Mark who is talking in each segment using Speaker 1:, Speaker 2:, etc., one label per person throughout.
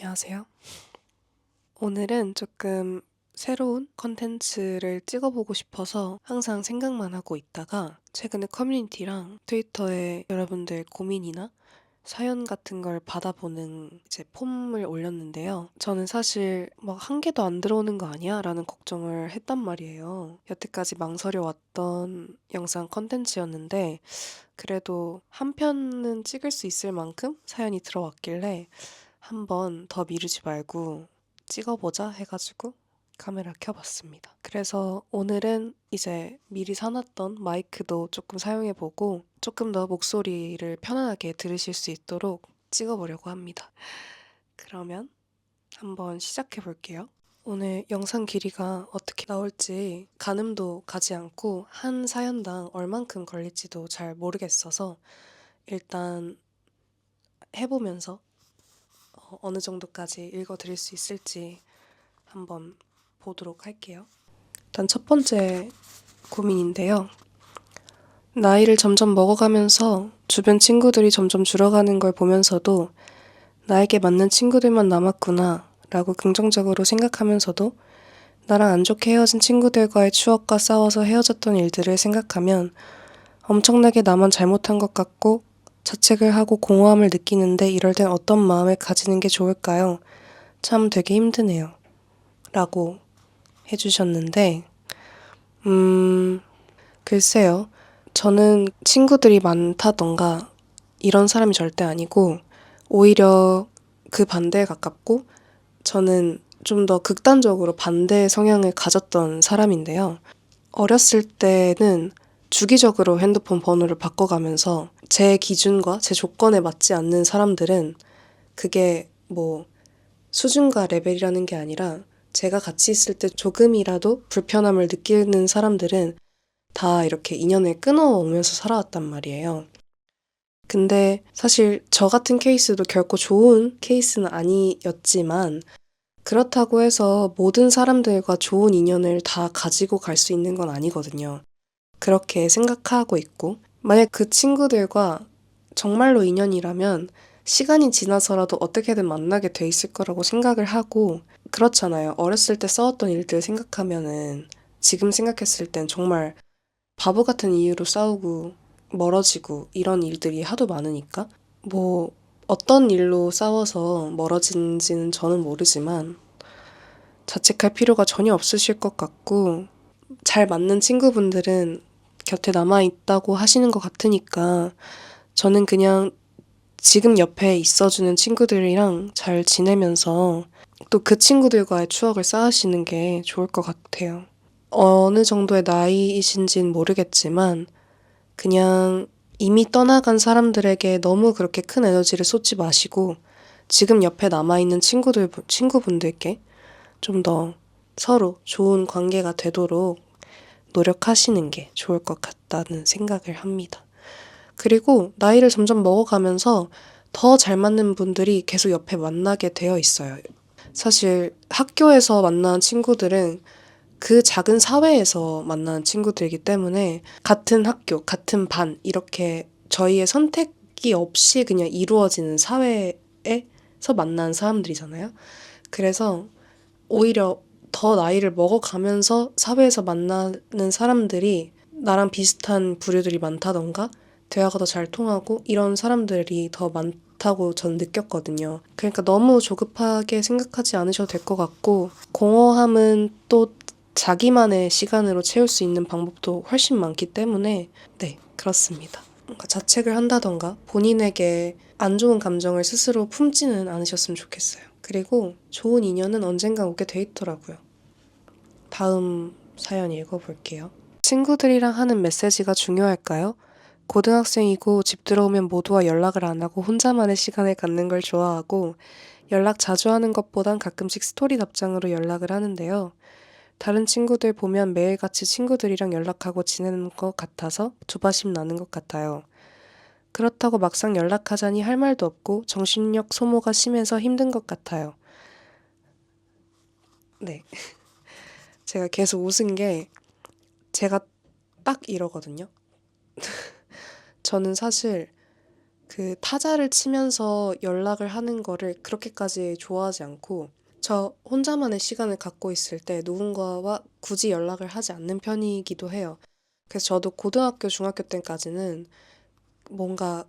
Speaker 1: 안녕하세요. 오늘은 조금 새로운 컨텐츠를 찍어보고 싶어서 항상 생각만 하고 있다가 최근에 커뮤니티랑 트위터에 여러분들 고민이나 사연 같은 걸 받아보는 이제 폼을 올렸는데요. 저는 사실 막 한 개도 안 들어오는 거 아니야? 라는 걱정을 했단 말이에요. 여태까지 망설여 왔던 영상 컨텐츠였는데 그래도 한 편은 찍을 수 있을 만큼 사연이 들어왔길래 한번 더 미루지 말고 찍어보자 해가지고 카메라 켜봤습니다. 그래서 오늘은 이제 미리 사놨던 마이크도 조금 사용해보고 조금 더 목소리를 편안하게 들으실 수 있도록 찍어보려고 합니다. 그러면 한번 시작해볼게요. 오늘 영상 길이가 어떻게 나올지 가늠도 가지 않고 한 사연당 얼만큼 걸릴지도 잘 모르겠어서 일단 해보면서 어느 정도까지 읽어드릴 수 있을지 한번 보도록 할게요. 일단 첫 번째 고민인데요. 나이를 점점 먹어가면서 주변 친구들이 점점 줄어가는 걸 보면서도 나에게 맞는 친구들만 남았구나 라고 긍정적으로 생각하면서도 나랑 안 좋게 헤어진 친구들과의 추억과 싸워서 헤어졌던 일들을 생각하면 엄청나게 나만 잘못한 것 같고 자책을 하고 공허함을 느끼는데 이럴 땐 어떤 마음을 가지는 게 좋을까요? 참 되게 힘드네요. 라고 해주셨는데, 글쎄요. 저는 친구들이 많다던가 이런 사람이 절대 아니고, 오히려 그 반대에 가깝고, 저는 좀 더 극단적으로 반대 성향을 가졌던 사람인데요. 어렸을 때는 주기적으로 핸드폰 번호를 바꿔가면서 제 기준과 제 조건에 맞지 않는 사람들은 그게 뭐 수준과 레벨이라는 게 아니라 제가 같이 있을 때 조금이라도 불편함을 느끼는 사람들은 다 이렇게 인연을 끊어오면서 살아왔단 말이에요. 근데 사실 저 같은 케이스도 결코 좋은 케이스는 아니었지만 그렇다고 해서 모든 사람들과 좋은 인연을 다 가지고 갈 수 있는 건 아니거든요. 그렇게 생각하고 있고, 만약 그 친구들과 정말로 인연이라면 시간이 지나서라도 어떻게든 만나게 돼 있을 거라고 생각을 하고, 그렇잖아요. 어렸을 때 싸웠던 일들 생각하면은 지금 생각했을 땐 정말 바보 같은 이유로 싸우고 멀어지고 이런 일들이 하도 많으니까. 뭐, 어떤 일로 싸워서 멀어진지는 저는 모르지만 자책할 필요가 전혀 없으실 것 같고, 잘 맞는 친구분들은 곁에 남아있다고 하시는 것 같으니까 저는 그냥 지금 옆에 있어주는 친구들이랑 잘 지내면서 또 그 친구들과의 추억을 쌓으시는 게 좋을 것 같아요. 어느 정도의 나이이신진 모르겠지만 그냥 이미 떠나간 사람들에게 너무 그렇게 큰 에너지를 쏟지 마시고 지금 옆에 남아있는 친구분들께 좀 더 서로 좋은 관계가 되도록 노력하시는 게 좋을 것 같다는 생각을 합니다. 그리고 나이를 점점 먹어가면서 더 잘 맞는 분들이 계속 옆에 만나게 되어 있어요. 사실 학교에서 만난 친구들은 그 작은 사회에서 만난 친구들이기 때문에 같은 학교, 같은 반 이렇게 저희의 선택이 없이 그냥 이루어지는 사회에서 만난 사람들이잖아요. 그래서 오히려 더 나이를 먹어가면서 사회에서 만나는 사람들이 나랑 비슷한 부류들이 많다던가 대화가 더 잘 통하고 이런 사람들이 더 많다고 전 느꼈거든요. 그러니까 너무 조급하게 생각하지 않으셔도 될 것 같고 공허함은 또 자기만의 시간으로 채울 수 있는 방법도 훨씬 많기 때문에 네, 그렇습니다. 뭔가 자책을 한다던가 본인에게 안 좋은 감정을 스스로 품지는 않으셨으면 좋겠어요. 그리고 좋은 인연은 언젠가 오게 돼 있더라고요. 다음 사연 읽어볼게요. 친구들이랑 하는 메시지가 중요할까요? 고등학생이고 집 들어오면 모두와 연락을 안 하고 혼자만의 시간을 갖는 걸 좋아하고 연락 자주 하는 것보단 가끔씩 스토리 답장으로 연락을 하는데요. 다른 친구들 보면 매일같이 친구들이랑 연락하고 지내는 것 같아서 조바심 나는 것 같아요. 그렇다고 막상 연락하자니 할 말도 없고 정신력 소모가 심해서 힘든 것 같아요. 네. 제가 계속 웃은 게 제가 딱 이러거든요. 저는 사실 그 타자를 치면서 연락을 하는 거를 그렇게까지 좋아하지 않고 저 혼자만의 시간을 갖고 있을 때 누군가와 굳이 연락을 하지 않는 편이기도 해요. 그래서 저도 고등학교, 중학교 때까지는 뭔가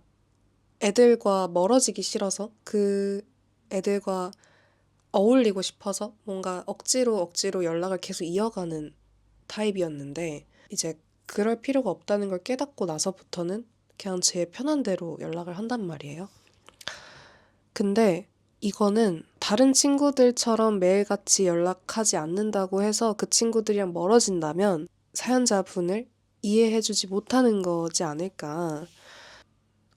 Speaker 1: 애들과 멀어지기 싫어서 그 애들과 어울리고 싶어서 뭔가 억지로 연락을 계속 이어가는 타입이었는데 이제 그럴 필요가 없다는 걸 깨닫고 나서부터는 그냥 제 편한 대로 연락을 한단 말이에요. 근데 이거는 다른 친구들처럼 매일같이 연락하지 않는다고 해서 그 친구들이랑 멀어진다면 사연자분을 이해해주지 못하는 거지 않을까.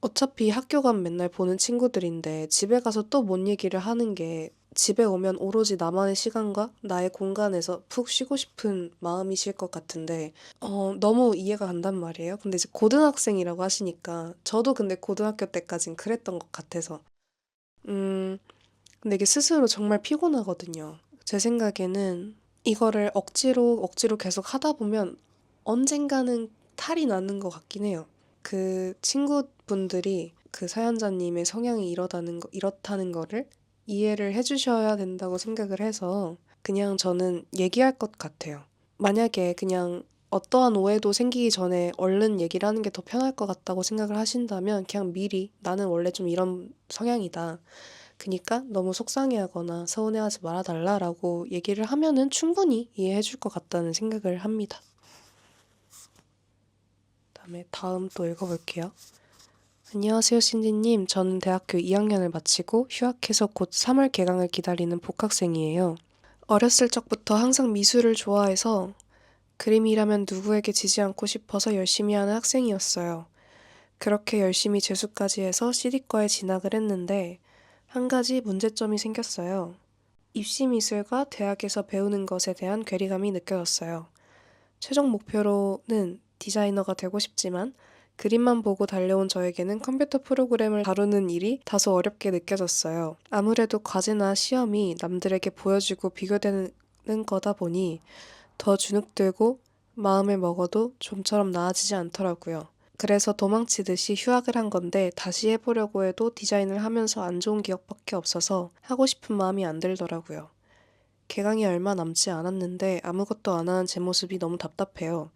Speaker 1: 어차피 학교 가면 맨날 보는 친구들인데 집에 가서 또 뭔 얘기를 하는 게 집에 오면 오로지 나만의 시간과 나의 공간에서 푹 쉬고 싶은 마음이실 것 같은데 너무 이해가 간단 말이에요. 근데 이제 고등학생이라고 하시니까 저도 근데 고등학교 때까진 그랬던 것 같아서 근데 이게 스스로 정말 피곤하거든요. 제 생각에는 이거를 억지로 계속 하다 보면 언젠가는 탈이 나는 것 같긴 해요. 그 친구분들이 그 사연자님의 성향이 이렇다는 거를 이해를 해주셔야 된다고 생각을 해서 그냥 저는 얘기할 것 같아요. 만약에 그냥 어떠한 오해도 생기기 전에 얼른 얘기를 하는 게 더 편할 것 같다고 생각을 하신다면 그냥 미리 나는 원래 좀 이런 성향이다. 그니까 너무 속상해하거나 서운해하지 말아달라라고 얘기를 하면은 충분히 이해해줄 것 같다는 생각을 합니다. 그다음에 다음 또 읽어볼게요. 안녕하세요, 신디님. 저는 대학교 2학년을 마치고 휴학해서 곧 3월 개강을 기다리는 복학생이에요. 어렸을 적부터 항상 미술을 좋아해서 그림이라면 누구에게 지지 않고 싶어서 열심히 하는 학생이었어요. 그렇게 열심히 재수까지 해서 CD과에 진학을 했는데 한 가지 문제점이 생겼어요. 입시 미술과 대학에서 배우는 것에 대한 괴리감이 느껴졌어요. 최종 목표로는 디자이너가 되고 싶지만 그림만 보고 달려온 저에게는 컴퓨터 프로그램을 다루는 일이 다소 어렵게 느껴졌어요. 아무래도 과제나 시험이 남들에게 보여지고 비교되는 거다 보니 더 주눅들고 마음을 먹어도 좀처럼 나아지지 않더라고요. 그래서 도망치듯이 휴학을 한 건데 다시 해보려고 해도 디자인을 하면서 안 좋은 기억밖에 없어서 하고 싶은 마음이 안 들더라고요. 개강이 얼마 남지 않았는데 아무것도 안 하는 제 모습이 너무 답답해요.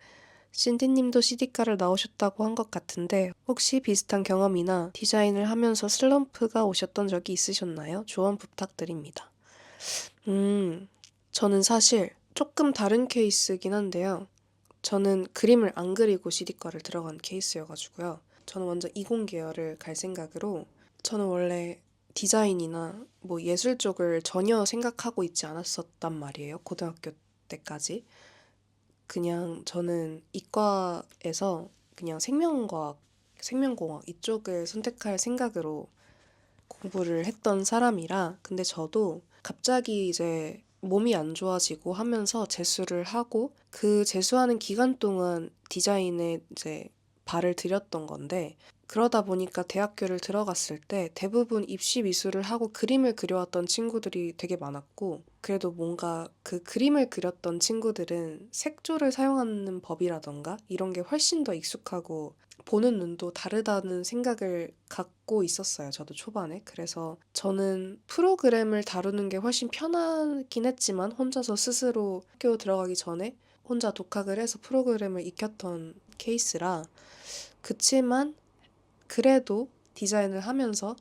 Speaker 1: 신디님도 CD과를 나오셨다고 한 것 같은데 혹시 비슷한 경험이나 디자인을 하면서 슬럼프가 오셨던 적이 있으셨나요? 조언 부탁드립니다. 저는 사실 조금 다른 케이스긴 한데요. 저는 그림을 안 그리고 CD과를 들어간 케이스여가지고요. 저는 완전 이공 계열을 갈 생각으로 저는 원래 디자인이나 뭐 예술 쪽을 전혀 생각하고 있지 않았었단 말이에요. 고등학교 때까지. 그냥 저는 이과에서 그냥 생명공학 이쪽을 선택할 생각으로 공부를 했던 사람이라 근데 저도 갑자기 이제 몸이 안 좋아지고 하면서 재수를 하고 그 재수하는 기간 동안 디자인에 이제 발을 들였던 건데 그러다 보니까 대학교를 들어갔을 때 대부분 입시 미술을 하고 그림을 그려왔던 친구들이 되게 많았고 그래도 뭔가 그 그림을 그렸던 친구들은 색조를 사용하는 법이라던가 이런 게 훨씬 더 익숙하고 보는 눈도 다르다는 생각을 갖고 있었어요. 저도 초반에. 그래서 저는 프로그램을 다루는 게 훨씬 편하긴 했지만 혼자서 스스로 학교 들어가기 전에 혼자 독학을 해서 프로그램을 익혔던 케이스라 그치만 그래도 디자인을 하면서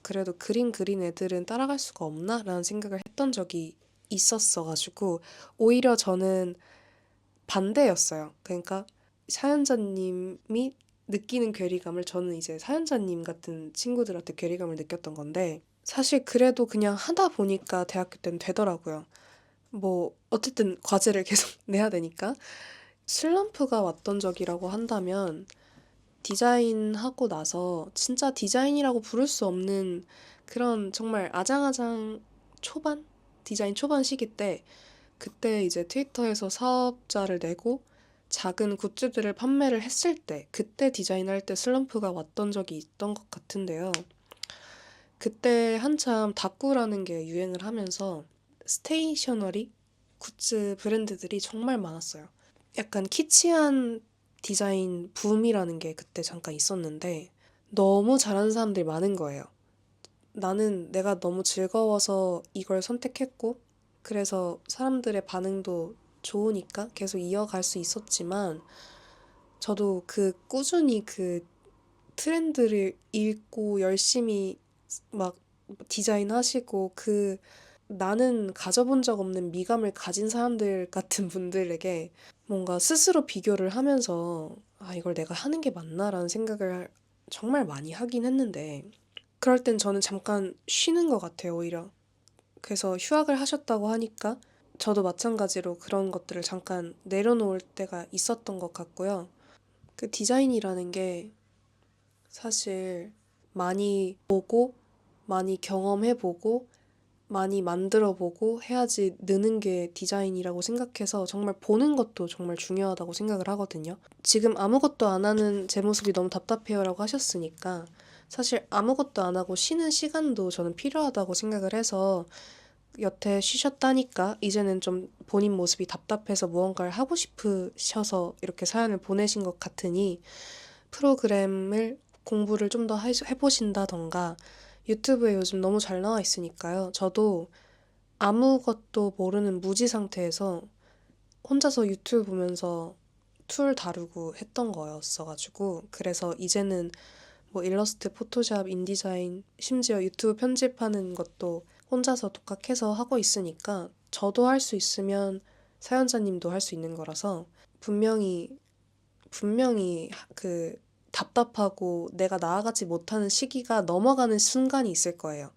Speaker 1: 그래도 그림 그린 애들은 따라갈 수가 없나? 라는 생각을 했던 적이 있었어가지고 오히려 저는 반대였어요. 그러니까 사연자님이 느끼는 괴리감을 저는 이제 사연자님 같은 친구들한테 괴리감을 느꼈던 건데 사실 그래도 그냥 하다 보니까 대학교 때는 되더라고요. 뭐 어쨌든 과제를 계속 내야 되니까 슬럼프가 왔던 적이라고 한다면 디자인하고 나서 진짜 디자인이라고 부를 수 없는 그런 정말 아장아장 초반? 디자인 초반 시기 때 그때 이제 트위터에서 사업자를 내고 작은 굿즈들을 판매를 했을 때 그때 디자인할 때 슬럼프가 왔던 적이 있던 것 같은데요. 그때 한참 다꾸라는 게 유행을 하면서 스테이셔너리 굿즈 브랜드들이 정말 많았어요. 약간 키치한 디자인 붐이라는 게 그때 잠깐 있었는데 너무 잘하는 사람들이 많은 거예요. 나는 내가 너무 즐거워서 이걸 선택했고, 그래서 사람들의 반응도 좋으니까 계속 이어갈 수 있었지만, 저도 그 꾸준히 그 트렌드를 읽고 열심히 막 디자인하시고 나는 가져본 적 없는 미감을 가진 사람들 같은 분들에게 뭔가 스스로 비교를 하면서 이걸 내가 하는 게 맞나라는 생각을 정말 많이 하긴 했는데 그럴 땐 저는 잠깐 쉬는 것 같아요, 오히려. 그래서 휴학을 하셨다고 하니까 저도 마찬가지로 그런 것들을 잠깐 내려놓을 때가 있었던 것 같고요. 그 디자인이라는 게 사실 많이 보고, 많이 경험해보고, 많이 만들어보고 해야지 느는 게 디자인이라고 생각해서 정말 보는 것도 정말 중요하다고 생각을 하거든요. 지금 아무것도 안 하는 제 모습이 너무 답답해요라고 하셨으니까 사실 아무것도 안 하고 쉬는 시간도 저는 필요하다고 생각을 해서 여태 쉬셨다니까 이제는 좀 본인 모습이 답답해서 무언가를 하고 싶으셔서 이렇게 사연을 보내신 것 같으니 프로그램을 공부를 좀 더 해보신다던가 유튜브에 요즘 너무 잘 나와 있으니까요. 저도 아무것도 모르는 무지 상태에서 혼자서 유튜브 보면서 툴 다루고 했던 거였어가지고 그래서 이제는 뭐 일러스트, 포토샵, 인디자인, 심지어 유튜브 편집하는 것도 혼자서 독학해서 하고 있으니까 저도 할 수 있으면 사연자님도 할 수 있는 거라서 분명히 그 답답하고 내가 나아가지 못하는 시기가 넘어가는 순간이 있을 거예요.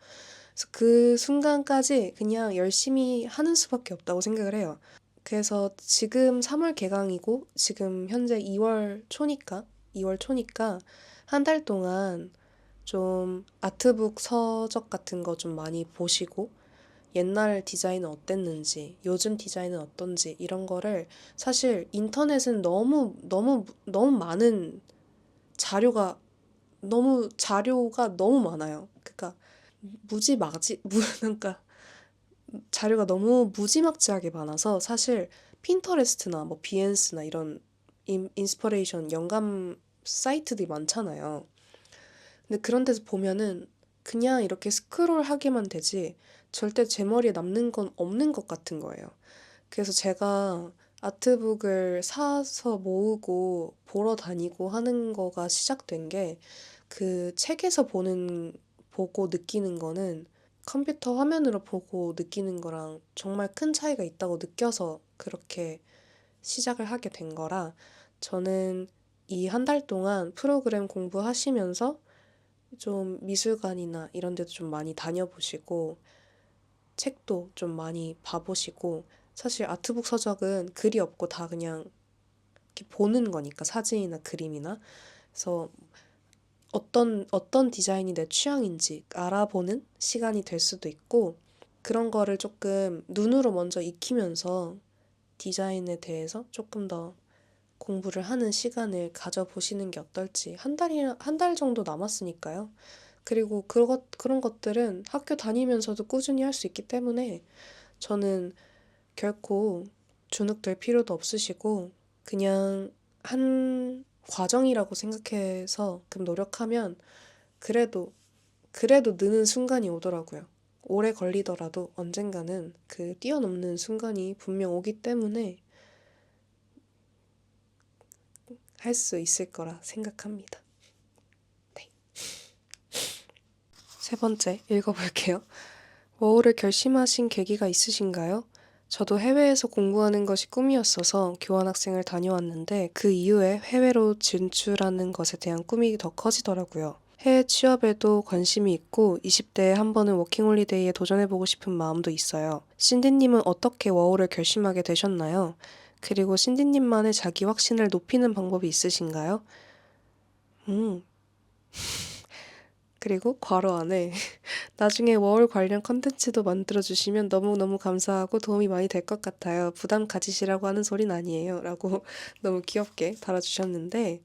Speaker 1: 그래서 그 순간까지 그냥 열심히 하는 수밖에 없다고 생각을 해요. 그래서 지금 3월 개강이고 지금 현재 2월 초니까 한 달 동안 좀 아트북 서적 같은 거 좀 많이 보시고 옛날 디자인은 어땠는지, 요즘 디자인은 어떤지 이런 거를 사실 인터넷은 너무 많은 자료가 자료가 너무 많아요. 그러니까 그러니까 자료가 너무 무지막지하게 많아서 사실 핀터레스트나 뭐 비엔스나 이런 인스퍼레이션 영감 사이트들이 많잖아요. 근데 그런 데서 보면은 그냥 이렇게 스크롤 하기만 되지 절대 제 머리에 남는 건 없는 것 같은 거예요. 그래서 제가 아트북을 사서 모으고 보러 다니고 하는 거가 시작된 게 그 책에서 보고 느끼는 거는 컴퓨터 화면으로 보고 느끼는 거랑 정말 큰 차이가 있다고 느껴서 그렇게 시작을 하게 된 거라 저는 이 한 달 동안 프로그램 공부하시면서 좀 미술관이나 이런 데도 좀 많이 다녀보시고 책도 좀 많이 봐보시고 사실 아트북 서적은 글이 없고 다 그냥 이렇게 보는 거니까 사진이나 그림이나 그래서 어떤 디자인이 내 취향인지 알아보는 시간이 될 수도 있고 그런 거를 조금 눈으로 먼저 익히면서 디자인에 대해서 조금 더 공부를 하는 시간을 가져보시는 게 어떨지. 한 달 정도 남았으니까요. 그리고 그런 것들은 학교 다니면서도 꾸준히 할 수 있기 때문에 저는 결코 주눅들 필요도 없으시고 그냥 한 과정이라고 생각해서 그 노력하면 그래도 느는 순간이 오더라고요. 오래 걸리더라도 언젠가는 그 뛰어넘는 순간이 분명 오기 때문에 할 수 있을 거라 생각합니다. 네. 세 번째 읽어볼게요. 워홀을 결심하신 계기가 있으신가요? 저도 해외에서 공부하는 것이 꿈이었어서 교환학생을 다녀왔는데 그 이후에 해외로 진출하는 것에 대한 꿈이 더 커지더라고요. 해외 취업에도 관심이 있고 20대에 한 번은 워킹홀리데이에 도전해보고 싶은 마음도 있어요. 신디님은 어떻게 워홀을 결심하게 되셨나요? 그리고 신디님만의 자기 확신을 높이는 방법이 있으신가요? 음, 그리고 괄호 안에 나중에 워홀 관련 컨텐츠도 만들어주시면 너무너무 감사하고 도움이 많이 될 것 같아요. 부담 가지시라고 하는 소린 아니에요. 라고 너무 귀엽게 달아주셨는데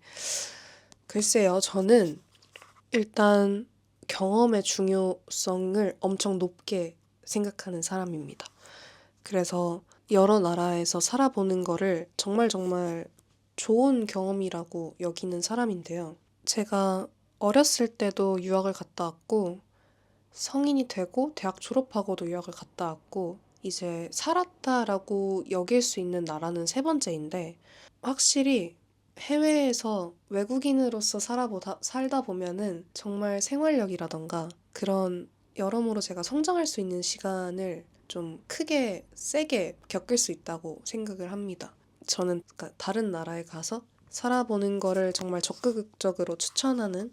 Speaker 1: 글쎄요. 저는 일단 경험의 중요성을 엄청 높게 생각하는 사람입니다. 그래서 여러 나라에서 살아보는 거를 정말 정말 좋은 경험이라고 여기는 사람인데요. 제가 어렸을 때도 유학을 갔다 왔고, 성인이 되고 대학 졸업하고도 유학을 갔다 왔고, 이제 살았다라고 여길 수 있는 나라는 세 번째인데, 확실히 해외에서 외국인으로서 살다 보면은 정말 생활력이라던가 그런 여러모로 제가 성장할 수 있는 시간을 좀 크게 세게 겪을 수 있다고 생각을 합니다. 저는 그러니까 다른 나라에 가서 살아보는 거를 정말 적극적으로 추천하는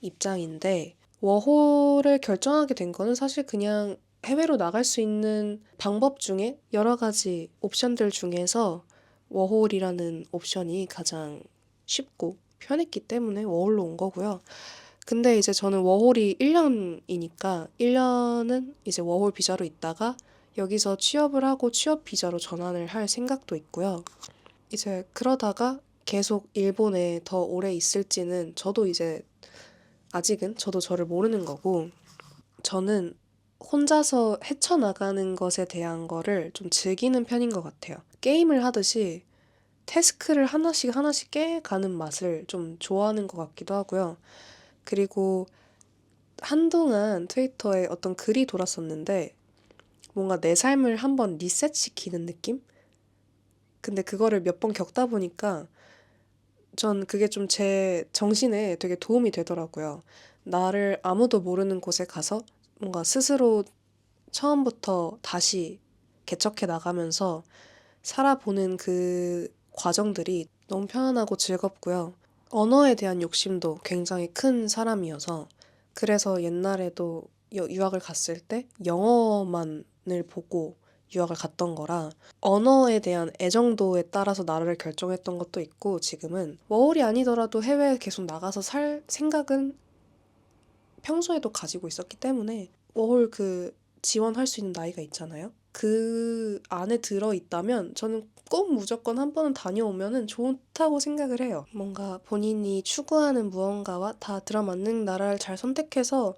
Speaker 1: 입장인데, 워홀을 결정하게 된 거는 사실 그냥 해외로 나갈 수 있는 방법 중에 여러 가지 옵션들 중에서 워홀이라는 옵션이 가장 쉽고 편했기 때문에 워홀로 온 거고요. 근데 이제 저는 워홀이 1년이니까 1년은 이제 워홀 비자로 있다가 여기서 취업을 하고 취업 비자로 전환을 할 생각도 있고요. 이제 그러다가 계속 일본에 더 오래 있을지는 저도 이제 아직은 저도 저를 모르는 거고, 저는 혼자서 헤쳐나가는 것에 대한 거를 좀 즐기는 편인 것 같아요. 게임을 하듯이 태스크를 하나씩 하나씩 깨가는 맛을 좀 좋아하는 것 같기도 하고요. 그리고 한동안 트위터에 어떤 글이 돌았었는데, 뭔가 내 삶을 한번 리셋시키는 느낌? 근데 그거를 몇 번 겪다 보니까 전 그게 좀 제 정신에 되게 도움이 되더라고요. 나를 아무도 모르는 곳에 가서 뭔가 스스로 처음부터 다시 개척해 나가면서 살아보는 그 과정들이 너무 편안하고 즐겁고요. 언어에 대한 욕심도 굉장히 큰 사람이어서 그래서 옛날에도 유학을 갔을 때 영어만을 보고 유학을 갔던 거라 언어에 대한 애정도에 따라서 나라를 결정했던 것도 있고, 지금은 워홀이 아니더라도 해외에 계속 나가서 살 생각은 평소에도 가지고 있었기 때문에 워홀 그 지원할 수 있는 나이가 있잖아요. 그 안에 들어 있다면 저는 꼭 무조건 한 번은 다녀오면은 좋다고 생각을 해요. 뭔가 본인이 추구하는 무언가와 다 들어맞는 나라를 잘 선택해서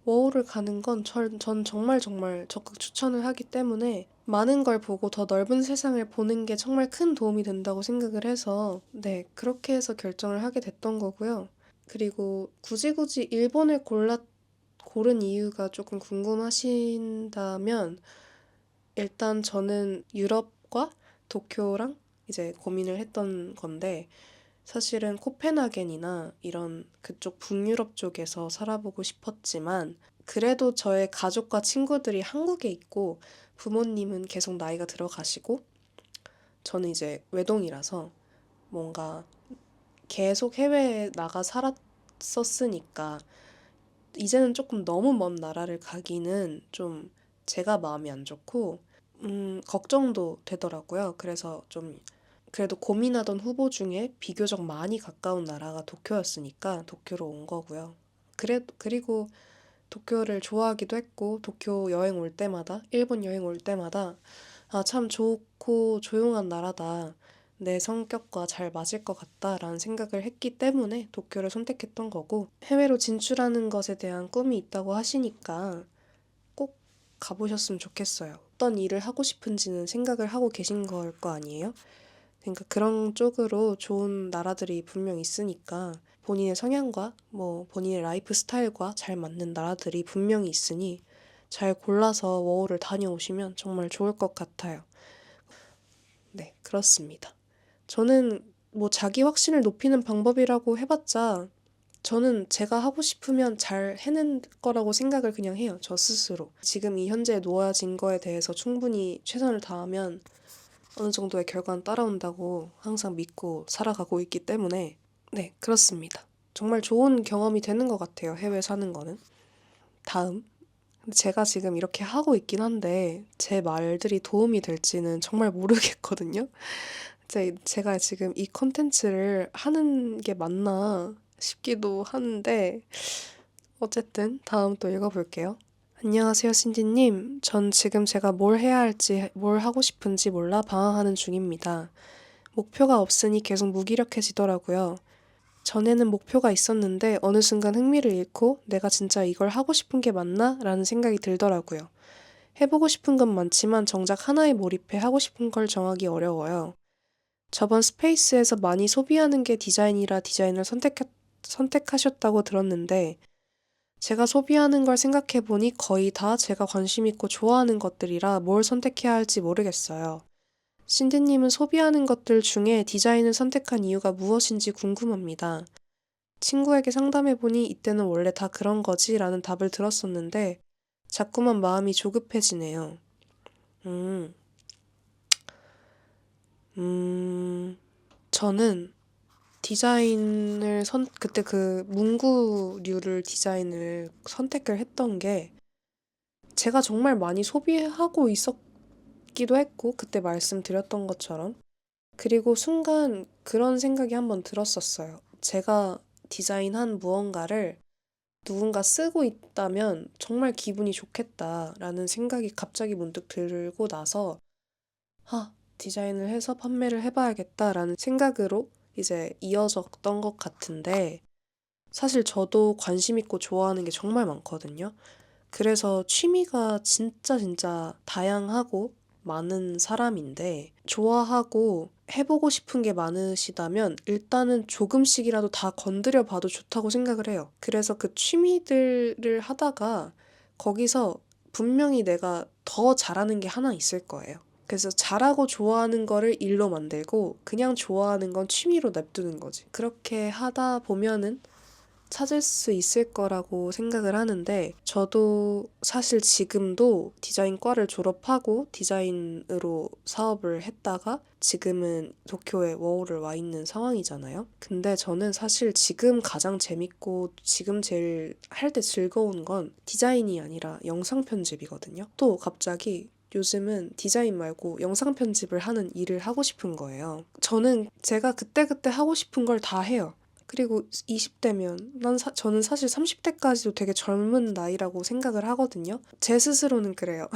Speaker 1: 워홀을 가는 건 전 정말 정말 적극 추천을 하기 때문에 많은 걸 보고 더 넓은 세상을 보는 게 정말 큰 도움이 된다고 생각을 해서 네, 그렇게 해서 결정을 하게 됐던 거고요. 그리고 굳이 일본을 고른 이유가 조금 궁금하신다면, 일단 저는 유럽과 도쿄랑 이제 고민을 했던 건데, 사실은 코펜하겐이나 이런 그쪽 북유럽 쪽에서 살아보고 싶었지만, 그래도 저의 가족과 친구들이 한국에 있고 부모님은 계속 나이가 들어가시고 저는 이제 외동이라서 뭔가 계속 해외에 나가 살았었으니까 이제는 조금 너무 먼 나라를 가기는 좀 제가 마음이 안 좋고 걱정도 되더라고요. 그래서 좀 그래도 고민하던 후보 중에 비교적 많이 가까운 나라가 도쿄였으니까 도쿄로 온 거고요. 그리고 도쿄를 좋아하기도 했고, 도쿄 여행 올 때마다, 일본 여행 올 때마다 아, 참 좋고 조용한 나라다. 내 성격과 잘 맞을 것 같다라는 생각을 했기 때문에 도쿄를 선택했던 거고, 해외로 진출하는 것에 대한 꿈이 있다고 하시니까 꼭 가보셨으면 좋겠어요. 어떤 일을 하고 싶은지는 생각을 하고 계신 걸 거 아니에요? 그러니까 그런 쪽으로 좋은 나라들이 분명 있으니까 본인의 성향과 뭐 본인의 라이프 스타일과 잘 맞는 나라들이 분명히 있으니 잘 골라서 워홀을 다녀오시면 정말 좋을 것 같아요. 네, 그렇습니다. 저는 뭐 자기 확신을 높이는 방법이라고 해봤자 저는 제가 하고 싶으면 잘 해낼 거라고 생각을 그냥 해요. 저 스스로. 지금 이 현재에 놓아진 거에 대해서 충분히 최선을 다하면 어느 정도의 결과는 따라온다고 항상 믿고 살아가고 있기 때문에 네, 그렇습니다. 정말 좋은 경험이 되는 것 같아요. 해외 사는 거는. 다음. 제가 지금 이렇게 하고 있긴 한데 제 말들이 도움이 될지는 정말 모르겠거든요. 제가 지금 이 컨텐츠를 하는 게 맞나 싶기도 하는데 어쨌든 다음 또 읽어볼게요. 안녕하세요, 신디님. 전 지금 제가 뭘 해야 할지, 뭘 하고 싶은지 몰라 방황하는 중입니다. 목표가 없으니 계속 무기력해지더라고요. 전에는 목표가 있었는데 어느 순간 흥미를 잃고 내가 진짜 이걸 하고 싶은 게 맞나? 라는 생각이 들더라고요. 해보고 싶은 건 많지만 정작 하나에 몰입해 하고 싶은 걸 정하기 어려워요. 저번 스페이스에서 많이 소비하는 게 디자인이라 디자인을 선택하셨다고 들었는데 제가 소비하는 걸 생각해보니 거의 다 제가 관심 있고 좋아하는 것들이라 뭘 선택해야 할지 모르겠어요. 신디님은 소비하는 것들 중에 디자인을 선택한 이유가 무엇인지 궁금합니다. 친구에게 상담해보니 이때는 원래 다 그런 거지 라는 답을 들었었는데 자꾸만 마음이 조급해지네요. 음, 저는 그때 그 문구류를 디자인을 선택을 했던 게 제가 정말 많이 소비하고 있었기도 했고, 그때 말씀드렸던 것처럼. 그리고 순간 그런 생각이 한번 들었었어요. 제가 디자인한 무언가를 누군가 쓰고 있다면 정말 기분이 좋겠다라는 생각이 갑자기 문득 들고 나서, 디자인을 해서 판매를 해봐야겠다라는 생각으로 이제 이어졌던 것 같은데, 사실 저도 관심 있고 좋아하는 게 정말 많거든요. 그래서 취미가 진짜 다양하고 많은 사람인데, 좋아하고 해보고 싶은 게 많으시다면 일단은 조금씩이라도 다 건드려 봐도 좋다고 생각을 해요. 그래서 그 취미들을 하다가 거기서 분명히 내가 더 잘하는 게 하나 있을 거예요. 그래서 잘하고 좋아하는 거를 일로 만들고 그냥 좋아하는 건 취미로 냅두는 거지. 그렇게 하다 보면은 찾을 수 있을 거라고 생각을 하는데, 저도 사실 지금도 디자인과를 졸업하고 디자인으로 사업을 했다가 지금은 도쿄에 워홀을 와 있는 상황이잖아요. 근데 저는 사실 지금 가장 재밌고 지금 제일 할 때 즐거운 건 디자인이 아니라 영상 편집이거든요. 또 갑자기 요즘은 디자인 말고 영상 편집을 하는 일을 하고 싶은 거예요. 저는 제가 그때그때 하고 싶은 걸 다 해요. 그리고 20대면 저는 사실 30대까지도 되게 젊은 나이라고 생각을 하거든요. 제 스스로는 그래요.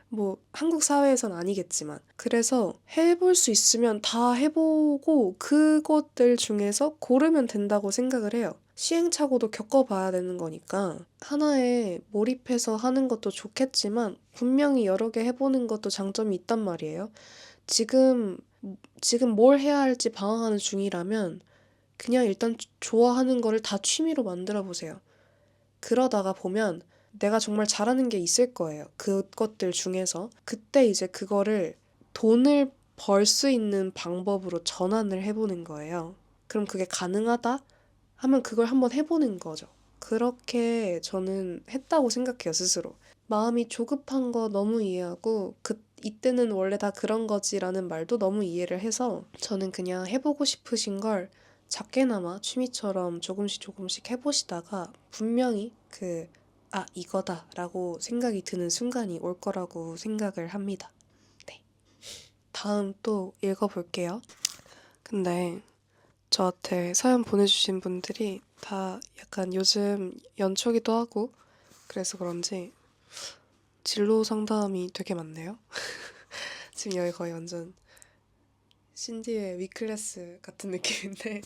Speaker 1: 뭐 한국 사회에선 아니겠지만. 그래서 해볼 수 있으면 다 해보고 그것들 중에서 고르면 된다고 생각을 해요. 시행착오도 겪어봐야 되는 거니까 하나에 몰입해서 하는 것도 좋겠지만 분명히 여러 개 해보는 것도 장점이 있단 말이에요. 지금 지금 뭘 해야 할지 방황하는 중이라면 그냥 일단 좋아하는 거를 다 취미로 만들어 보세요. 그러다가 보면 내가 정말 잘하는 게 있을 거예요. 그것들 중에서. 그때 이제 그거를 돈을 벌 수 있는 방법으로 전환을 해보는 거예요. 그럼 그게 가능하다? 하면 그걸 한번 해보는 거죠. 그렇게 저는 했다고 생각해요, 스스로. 마음이 조급한 거 너무 이해하고, 이때는 원래 다 그런 거지라는 말도 너무 이해를 해서 저는 그냥 해보고 싶으신 걸 작게나마 취미처럼 조금씩 해보시다가 분명히 이거다라고 생각이 드는 순간이 올 거라고 생각을 합니다. 네. 다음 또 읽어볼게요. 근데 저한테 사연 보내주신 분들이 다 약간 요즘 연초기도 하고 그래서 그런지 진로 상담이 되게 많네요. 지금 여기 거의 완전 신디의 위클래스 같은 느낌인데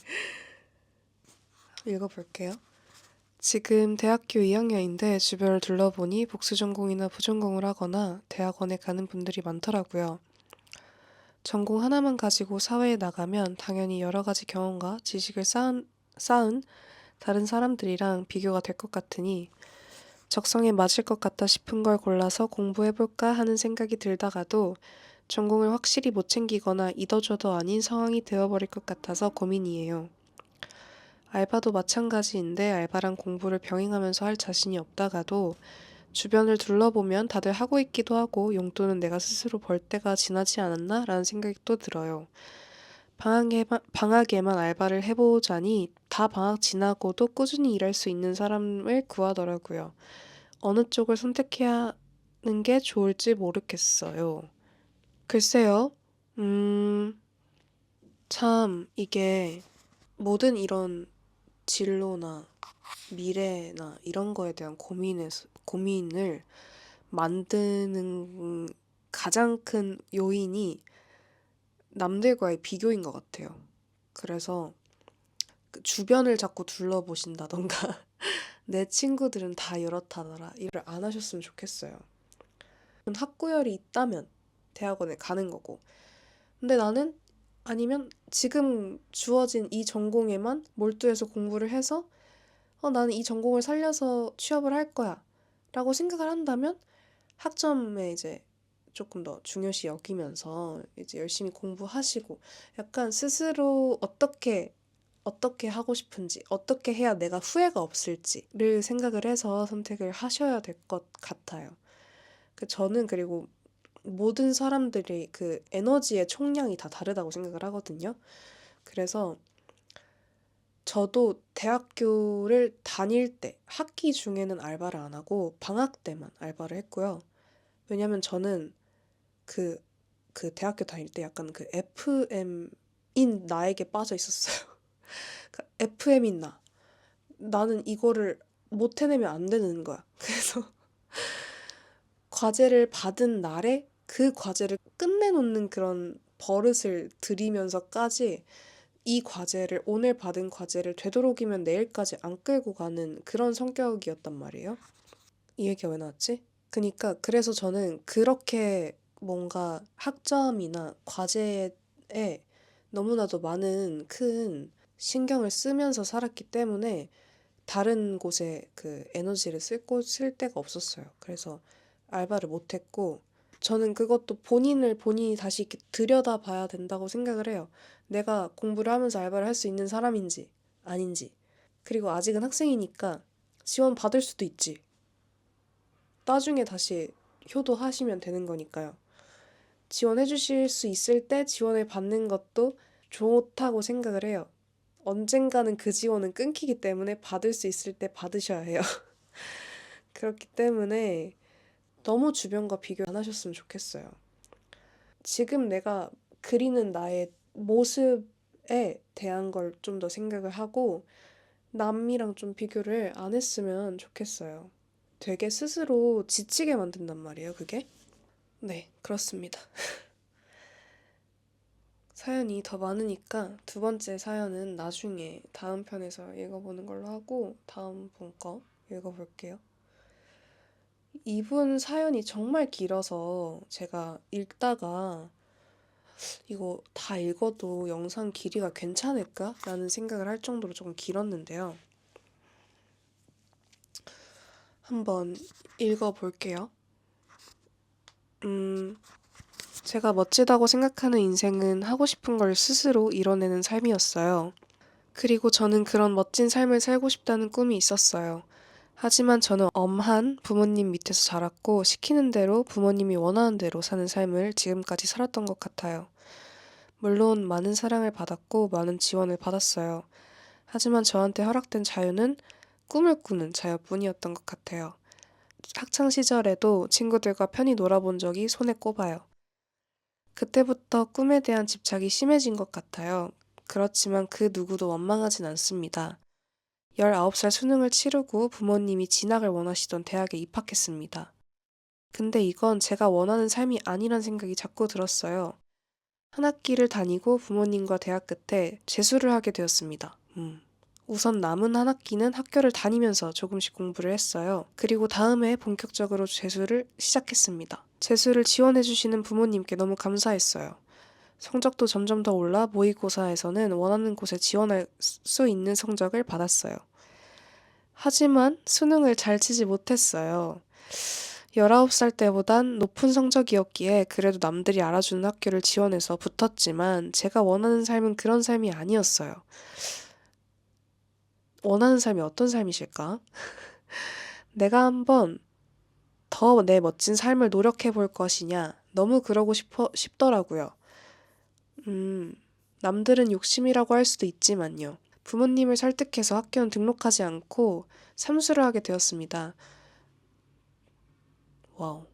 Speaker 1: 읽어볼게요. 지금 대학교 2학년인데 주변을 둘러보니 복수 전공이나 부전공을 하거나 대학원에 가는 분들이 많더라고요. 전공 하나만 가지고 사회에 나가면 당연히 여러 가지 경험과 지식을 쌓은 다른 사람들이랑 비교가 될 것 같으니 적성에 맞을 것 같다 싶은 걸 골라서 공부해볼까 하는 생각이 들다가도 전공을 확실히 못 챙기거나 이도저도 아닌 상황이 되어버릴 것 같아서 고민이에요. 알바도 마찬가지인데 알바랑 공부를 병행하면서 할 자신이 없다가도 주변을 둘러보면 다들 하고 있기도 하고 용돈은 내가 스스로 벌 때가 지나지 않았나? 라는 생각이 또 들어요. 방학에만 알바를 해보자니 다 방학 지나고도 꾸준히 일할 수 있는 사람을 구하더라고요. 어느 쪽을 선택해야 하는 게 좋을지 모르겠어요. 글쎄요. 참 이게 모든 이런 진로나 미래나 이런 거에 대한 고민을 만드는 가장 큰 요인이 남들과의 비교인 것 같아요. 그래서 그 주변을 자꾸 둘러보신다던가 내 친구들은 다 이렇다더라 이걸 안 하셨으면 좋겠어요. 학구열이 있다면 대학원에 가는 거고, 근데 나는 아니면 지금 주어진 이 전공에만 몰두해서 공부를 해서 나는 이 전공을 살려서 취업을 할 거야 라고 생각을 한다면 학점에 이제 조금 더 중요시 여기면서 이제 열심히 공부하시고 약간 스스로 어떻게 하고 싶은지, 어떻게 해야 내가 후회가 없을지를 생각을 해서 선택을 하셔야 될 것 같아요. 저는 그리고 모든 사람들이 그 에너지의 총량이 다 다르다고 생각을 하거든요. 그래서 저도 대학교를 다닐 때 학기 중에는 알바를 안 하고 방학 때만 알바를 했고요. 왜냐면 저는 그, 그 대학교 다닐 때 약간 그 FM인 나에게 빠져 있었어요. FM인 나. 나는 이거를 못 해내면 안 되는 거야. 그래서 과제를 받은 날에 그 과제를 끝내놓는 그런 버릇을 들이면서까지 이 과제를, 오늘 받은 과제를 되도록이면 내일까지 안 끌고 가는 그런 성격이었단 말이에요. 이 얘기가 왜 나왔지? 그래서 저는 그렇게 뭔가 학점이나 과제에 너무나도 많은 큰 신경을 쓰면서 살았기 때문에 다른 곳에 그 에너지를 쓸 데가 없었어요. 그래서 알바를 못했고, 저는 그것도 본인이 다시 이렇게 들여다봐야 된다고 생각을 해요. 내가 공부를 하면서 알바를 할 수 있는 사람인지, 아닌지. 그리고 아직은 학생이니까 지원 받을 수도 있지. 나중에 다시 효도하시면 되는 거니까요. 지원해 주실 수 있을 때 지원을 받는 것도 좋다고 생각을 해요. 언젠가는 그 지원은 끊기기 때문에 받을 수 있을 때 받으셔야 해요. 그렇기 때문에 너무 주변과 비교 안 하셨으면 좋겠어요. 지금 내가 그리는 나의 모습에 대한 걸 좀 더 생각을 하고 남이랑 좀 비교를 안 했으면 좋겠어요. 되게 스스로 지치게 만든단 말이에요, 그게. 네, 그렇습니다. 사연이 더 많으니까 두 번째 사연은 나중에 다음 편에서 읽어보는 걸로 하고 다음 분 거 읽어볼게요. 이분 사연이 정말 길어서 제가 읽다가 이거 다 읽어도 영상 길이가 괜찮을까? 라는 생각을 할 정도로 조금 길었는데요. 한번 읽어볼게요. 제가 멋지다고 생각하는 인생은 하고 싶은 걸 스스로 이뤄내는 삶이었어요. 그리고 저는 그런 멋진 삶을 살고 싶다는 꿈이 있었어요. 하지만 저는 엄한 부모님 밑에서 자랐고 시키는 대로 부모님이 원하는 대로 사는 삶을 지금까지 살았던 것 같아요. 물론 많은 사랑을 받았고 많은 지원을 받았어요. 하지만 저한테 허락된 자유는 꿈을 꾸는 자유뿐이었던 것 같아요. 학창 시절에도 친구들과 편히 놀아본 적이 손에 꼽아요. 그때부터 꿈에 대한 집착이 심해진 것 같아요. 그렇지만 그 누구도 원망하진 않습니다. 19살 수능을 치르고 부모님이 진학을 원하시던 대학에 입학했습니다. 근데 이건 제가 원하는 삶이 아니란 생각이 자꾸 들었어요. 한 학기를 다니고 부모님과 대학 끝에 재수를 하게 되었습니다. 우선 남은 한 학기는 학교를 다니면서 조금씩 공부를 했어요. 그리고 다음 해에 본격적으로 재수를 시작했습니다. 재수를 지원해주시는 부모님께 너무 감사했어요. 성적도 점점 더 올라 모의고사에서는 원하는 곳에 지원할 수 있는 성적을 받았어요. 하지만 수능을 잘 치지 못했어요. 19살 때보단 높은 성적이었기에 그래도 남들이 알아주는 학교를 지원해서 붙었지만 제가 원하는 삶은 그런 삶이 아니었어요. 원하는 삶이 어떤 삶이실까? 내가 한번 더 내 멋진 삶을 노력해 볼 것이냐? 너무 그러고 싶더라고요. 남들은 욕심이라고 할 수도 있지만요. 부모님을 설득해서 학교는 등록하지 않고 삼수를 하게 되었습니다. 와우.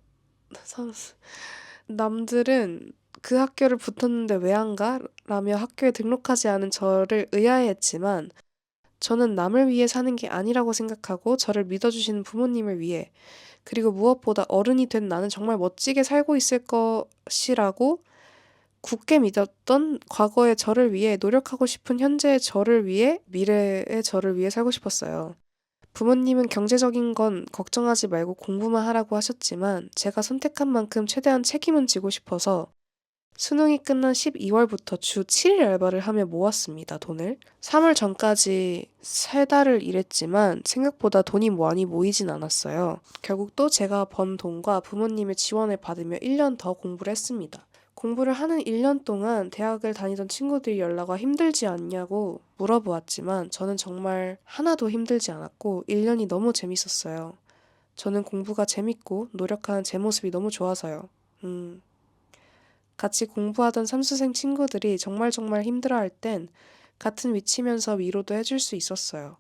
Speaker 1: 삼수. 남들은 그 학교를 붙었는데 왜 안 가? 라며 학교에 등록하지 않은 저를 의아해했지만 저는 남을 위해 사는 게 아니라고 생각하고 저를 믿어주시는 부모님을 위해 그리고 무엇보다 어른이 된 나는 정말 멋지게 살고 있을 것이라고 굳게 믿었던 과거의 저를 위해 노력하고 싶은 현재의 저를 위해 미래의 저를 위해 살고 싶었어요. 부모님은 경제적인 건 걱정하지 말고 공부만 하라고 하셨지만 제가 선택한 만큼 최대한 책임은 지고 싶어서 수능이 끝난 12월부터 주 7일 알바를 하며 모았습니다, 돈을. 3월 전까지 3달을 일했지만 생각보다 돈이 많이 모이진 않았어요. 결국 또 제가 번 돈과 부모님의 지원을 받으며 1년 더 공부를 했습니다. 공부를 하는 1년 동안 대학을 다니던 친구들이 연락 와 힘들지 않냐고 물어보았지만 저는 정말 하나도 힘들지 않았고 1년이 너무 재밌었어요. 저는 공부가 재밌고 노력하는 제 모습이 너무 좋아서요. 같이 공부하던 삼수생 친구들이 정말 정말 힘들어할 땐 같은 위치면서 위로도 해줄 수 있었어요.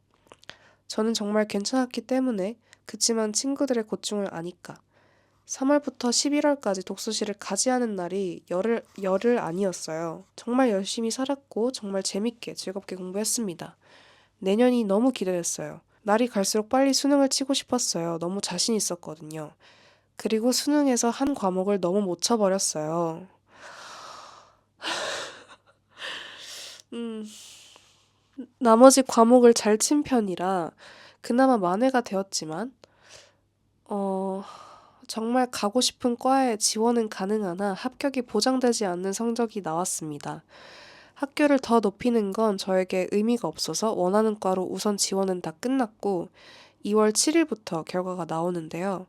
Speaker 1: 저는 정말 괜찮았기 때문에 그치만 친구들의 고충을 아니까. 3월부터 11월까지 독서실을 가지 않은 날이 열흘 아니었어요. 정말 열심히 살았고 정말 재밌게 즐겁게 공부했습니다. 내년이 너무 기대됐어요. 날이 갈수록 빨리 수능을 치고 싶었어요. 너무 자신 있었거든요. 그리고 수능에서 한 과목을 너무 못 쳐버렸어요. 나머지 과목을 잘 친 편이라 그나마 만회가 되었지만, 어, 정말 가고 싶은 과에 지원은 가능하나 합격이 보장되지 않는 성적이 나왔습니다. 학교를 더 높이는 건 저에게 의미가 없어서 원하는 과로 우선 지원은 다 끝났고 2월 7일부터 결과가 나오는데요.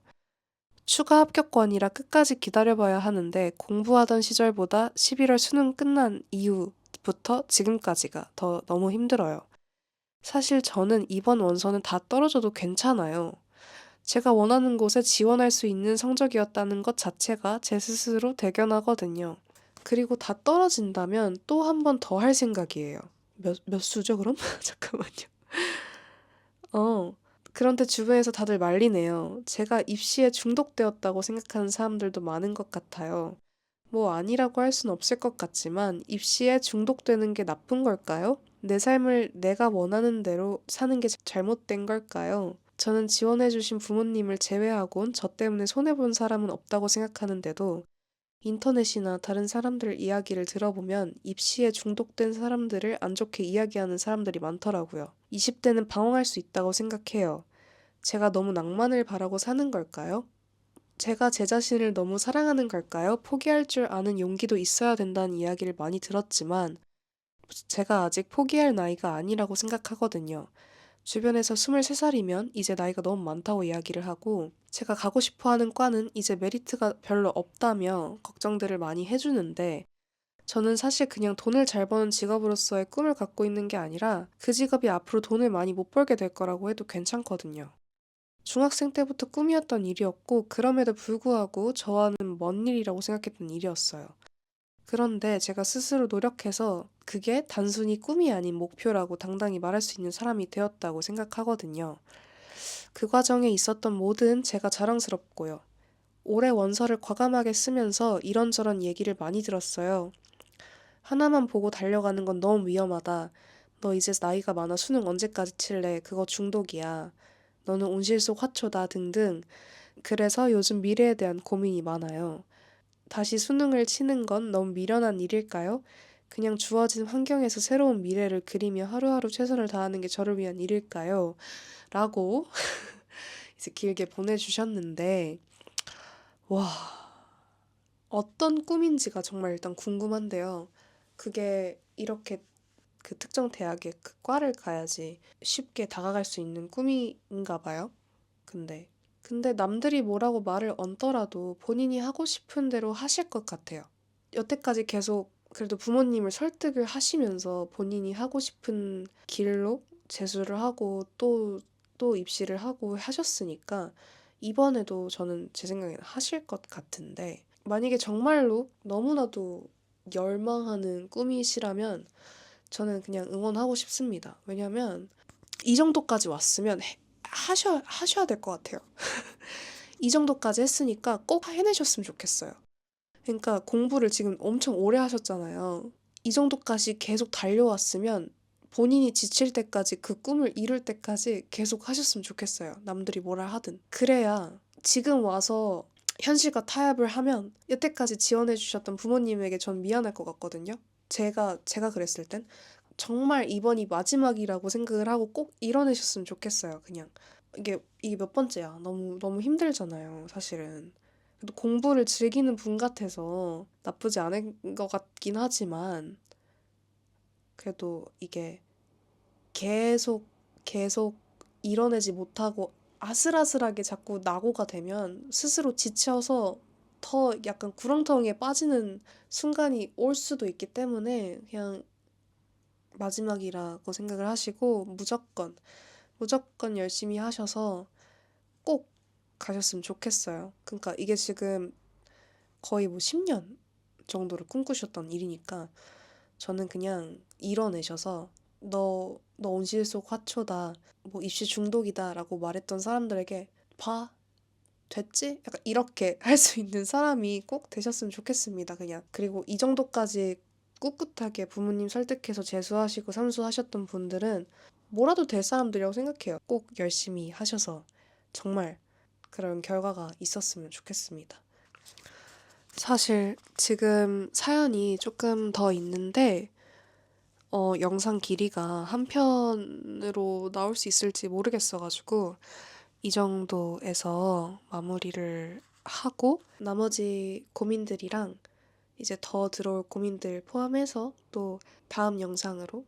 Speaker 1: 추가 합격권이라 끝까지 기다려봐야 하는데 공부하던 시절보다 11월 수능 끝난 이후부터 지금까지가 더 너무 힘들어요. 사실 저는 이번 원서는 다 떨어져도 괜찮아요. 제가 원하는 곳에 지원할 수 있는 성적이었다는 것 자체가 제 스스로 대견하거든요. 그리고 다 떨어진다면 또 한 번 더 할 생각이에요. 몇 수죠, 그럼? 잠깐만요. 어, 그런데 주변에서 다들 말리네요. 제가 입시에 중독되었다고 생각하는 사람들도 많은 것 같아요. 뭐 아니라고 할 순 없을 것 같지만 입시에 중독되는 게 나쁜 걸까요? 내 삶을 내가 원하는 대로 사는 게 잘못된 걸까요? 저는 지원해주신 부모님을 제외하곤 저 때문에 손해본 사람은 없다고 생각하는데도 인터넷이나 다른 사람들 이야기를 들어보면 입시에 중독된 사람들을 안 좋게 이야기하는 사람들이 많더라고요. 20대는 방황할 수 있다고 생각해요. 제가 너무 낭만을 바라고 사는 걸까요? 제가 제 자신을 너무 사랑하는 걸까요? 포기할 줄 아는 용기도 있어야 된다는 이야기를 많이 들었지만 제가 아직 포기할 나이가 아니라고 생각하거든요. 주변에서 23살이면 이제 나이가 너무 많다고 이야기를 하고 제가 가고 싶어 하는 과는 이제 메리트가 별로 없다며 걱정들을 많이 해주는데 저는 사실 그냥 돈을 잘 버는 직업으로서의 꿈을 갖고 있는 게 아니라 그 직업이 앞으로 돈을 많이 못 벌게 될 거라고 해도 괜찮거든요. 중학생 때부터 꿈이었던 일이었고 그럼에도 불구하고 저와는 먼 일이라고 생각했던 일이었어요. 그런데 제가 스스로 노력해서 그게 단순히 꿈이 아닌 목표라고 당당히 말할 수 있는 사람이 되었다고 생각하거든요. 그 과정에 있었던 모든 제가 자랑스럽고요. 올해 원서를 과감하게 쓰면서 이런저런 얘기를 많이 들었어요. 하나만 보고 달려가는 건 너무 위험하다. 너 이제 나이가 많아 수능 언제까지 칠래? 그거 중독이야. 너는 온실 속 화초다 등등. 그래서 요즘 미래에 대한 고민이 많아요. 다시 수능을 치는 건 너무 미련한 일일까요? 그냥 주어진 환경에서 새로운 미래를 그리며 하루하루 최선을 다하는 게 저를 위한 일일까요? 라고 이제 길게 보내주셨는데, 와, 어떤 꿈인지가 정말 일단 궁금한데요. 그게 이렇게 그 특정 대학의 그 과를 가야지 쉽게 다가갈 수 있는 꿈인가 봐요. 근데 남들이 뭐라고 말을 얹더라도 본인이 하고 싶은 대로 하실 것 같아요. 여태까지 계속 그래도 부모님을 설득을 하시면서 본인이 하고 싶은 길로 재수를 하고 또 입시를 하고 하셨으니까 이번에도 저는 제 생각에는 하실 것 같은데 만약에 정말로 너무나도 열망하는 꿈이시라면 저는 그냥 응원하고 싶습니다. 왜냐면 이 정도까지 왔으면 하셔야 될 것 같아요. 이 정도까지 했으니까 꼭 해내셨으면 좋겠어요. 그러니까 공부를 지금 엄청 오래 하셨잖아요. 이 정도까지 계속 달려왔으면 본인이 지칠 때까지 그 꿈을 이룰 때까지 계속 하셨으면 좋겠어요. 남들이 뭐라 하든. 그래야 지금 와서 현실과 타협을 하면 여태까지 지원해 주셨던 부모님에게 전 미안할 것 같거든요. 제가 그랬을 땐 정말 이번이 마지막이라고 생각을 하고 꼭 이뤄내셨으면 좋겠어요. 그냥 이게 몇 번째야. 너무 힘들잖아요, 사실은. 그래도 공부를 즐기는 분 같아서 나쁘지 않은 것 같긴 하지만 그래도 이게 계속 계속 이뤄내지 못하고 아슬아슬하게 자꾸 낙오가 되면 스스로 지쳐서 더 약간 구렁텅이에 빠지는 순간이 올 수도 있기 때문에 그냥 마지막이라고 생각을 하시고 무조건 열심히 하셔서 꼭 가셨으면 좋겠어요. 그러니까 이게 지금 거의 뭐 10년 정도를 꿈꾸셨던 일이니까 저는 그냥 이뤄내셔서 너 온실 속 화초다, 뭐 입시 중독이다라고 말했던 사람들에게 봐, 됐지? 약간 이렇게 할 수 있는 사람이 꼭 되셨으면 좋겠습니다, 그냥. 그리고 이 정도까지 꿋꿋하게 부모님 설득해서 재수하시고 삼수하셨던 분들은 뭐라도 될 사람들이라고 생각해요. 꼭 열심히 하셔서 정말 그런 결과가 있었으면 좋겠습니다. 사실 지금 사연이 조금 더 있는데 영상 길이가 한 편으로 나올 수 있을지 모르겠어가지고 이 정도에서 마무리를 하고 나머지 고민들이랑 이제 더 들어올 고민들 포함해서 또 다음 영상으로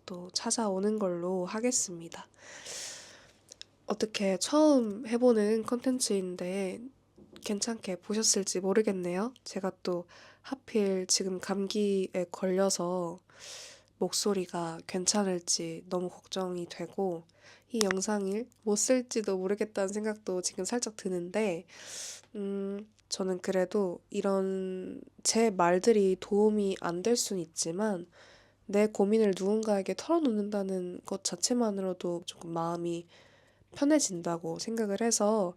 Speaker 1: 또 찾아오는 걸로 하겠습니다. 어떻게 처음 해보는 컨텐츠인데 괜찮게 보셨을지 모르겠네요. 제가 또 하필 지금 감기에 걸려서 목소리가 괜찮을지 너무 걱정이 되고 이 영상을 못 쓸지도 모르겠다는 생각도 지금 살짝 드는데 저는 그래도 이런 제 말들이 도움이 안 될 수는 있지만 내 고민을 누군가에게 털어놓는다는 것 자체만으로도 조금 마음이 편해진다고 생각을 해서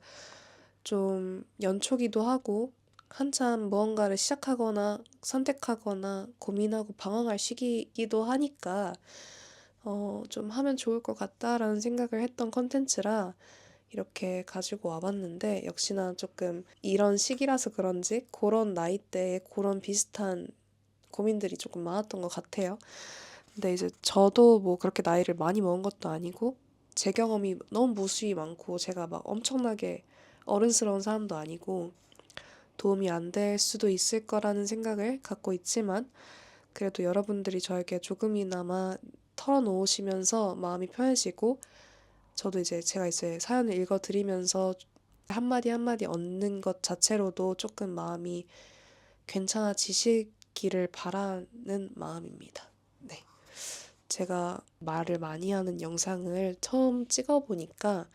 Speaker 1: 좀 연초기도 하고 한참 무언가를 시작하거나 선택하거나 고민하고 방황할 시기이기도 하니까 좀 하면 좋을 것 같다라는 생각을 했던 컨텐츠라 이렇게 가지고 와봤는데 역시나 조금 이런 시기라서 그런지 그런 나이대에 그런 비슷한 고민들이 조금 많았던 것 같아요. 근데 이제 저도 뭐 그렇게 나이를 많이 먹은 것도 아니고 제 경험이 너무 무수히 많고 제가 막 엄청나게 어른스러운 사람도 아니고 도움이 안 될 수도 있을 거라는 생각을 갖고 있지만 그래도 여러분들이 저에게 조금이나마 털어놓으시면서 마음이 편해지고 저도 이제 제가 이제 사연을 읽어드리면서 한마디 한마디 얻는 것 자체로도 조금 마음이 괜찮아지시기를 바라는 마음입니다. 네. 제가 말을 많이 하는 영상을 처음 찍어보니까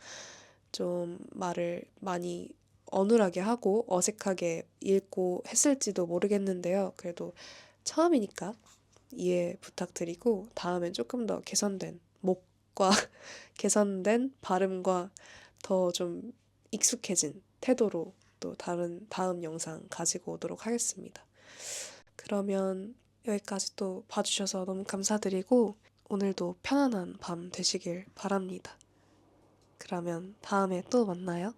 Speaker 1: 좀 말을 많이 어눌하게 하고 어색하게 읽고 했을지도 모르겠는데요. 그래도 처음이니까 이해 부탁드리고 다음엔 조금 더 개선된 목과 개선된 발음과 더 좀 익숙해진 태도로 또 다음 영상 가지고 오도록 하겠습니다. 그러면 여기까지 또 봐주셔서 너무 감사드리고 오늘도 편안한 밤 되시길 바랍니다. 그러면 다음에 또 만나요.